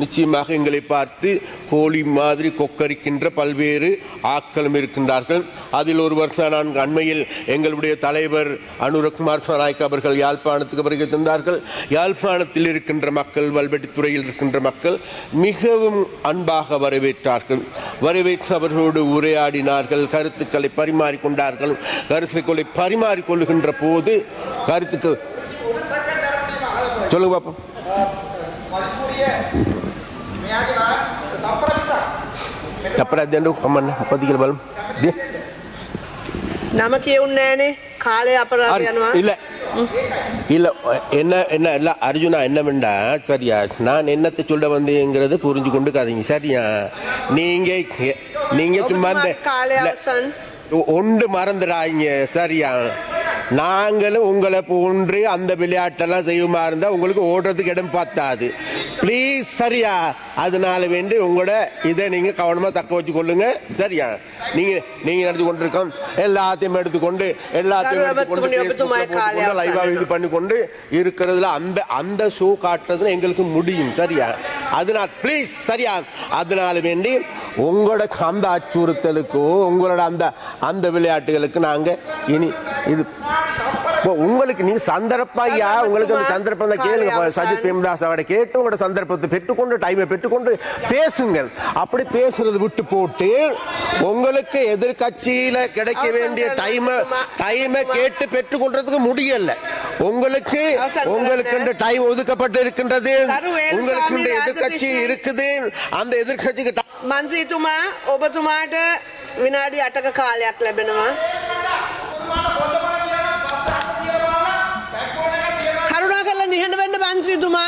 நிச்சயமாக எங்களை பார்த்து கோழி மாதிரி கொக்கரிக்கின்ற பல்வேறு ஆட்களும் இருக்கின்றார்கள். அதில் ஒருவர் நான் அண்மையில் எங்களுடைய தலைவர் அனுரகுமார் சனாய்க் அவர்கள் யாழ்ப்பாணத்துக்கு வருகை தந்தார்கள். யாழ்ப்பாணத்தில் இருக்கின்ற மக்கள், வல்வெட்டித்துறையில் இருக்கின்ற மக்கள் மிகவும் அன்பாக வரவேற்றார்கள். வரவேற்று அவர்களோடு உரையாடினார்கள், கருத்துக்களை பரிமாறிக்கொண்டார்கள். கருத்துக்களை பரிமாறிக்கொள்ளுகின்ற போது கருத்துக்கு சொல்லுங்க பாப்போம். නම කියවුන්නේ කාලය අපරාධ යනවා. இல்ல இல்ல என்ன என்ன இல்ல அர்ஜுனா என்னவெண்டா சரியா, நான் என்னத்தை சொல்ல வந்தேங்கிறது புரிஞ்சு கொண்டு கதைங்க சரியா. நீங்க நீங்க சும்மா ஒன்று மறந்துடாங்க சரியா. நாங்களும் உங்களை போன்று அந்த விளையாட்டெல்லாம் செய்யுமா இருந்தால் உங்களுக்கு ஓடுறதுக்கு இடம் பார்த்தாது. ப்ளீஸ் சரியா. அதனால வேண்டி உங்களோட இதை நீங்கள் கவனமாக தக்க வச்சு கொள்ளுங்க சரியா. நீங்கள் நடந்து கொண்டிருக்கோம் எல்லாத்தையும் எடுத்துக்கொண்டு லைவாக இது பண்ணி கொண்டு இருக்கிறதுல அந்த ஷோ காட்டுறதுல எங்களுக்கு முடியும் சரியா. அதனால ப்ளீஸ் சரியா. அதனால வேண்டி உங்களோட அந்த அச்சுறுத்தலுக்கோ உங்களோட அந்த விளையாட்டுகளுக்கு நாங்கள் இனி இது உங்களுக்கு நீ சந்தர்ப்பையா உங்களுக்கு அந்த சந்தர்ப்பம் தான் கேளுங்க. சஜித் பிரேமதாஸ் அவரை கேட்டு உங்களோட சந்தர்ப்பத்தை பெற்றுக்கொண்டு டைமை பெற்றுக்கொண்டு பேசுங்கள். அப்படி பேசுறது விட்டு போட்டு உங்களுக்கு எதிர்கட்சியில கிடைக்க வேண்டிய டைமை கேட்டு பெற்றுக்கொள்றதுக்கு முடியல. உங்களுக்கு டைம் ஒதுக்கப்பட்டு இருக்கின்றது. உங்களுக்கு எதிர்கட்சி இருக்குது. அந்த எதிர்கட்சிக்கு මන්ත්‍රීතුමා ඔබතුමාට විනාඩි 8ක කාලයක් ලැබෙනවා. කරුණාකරලා නිහඬ වෙන්න මන්ත්‍රීතුමා.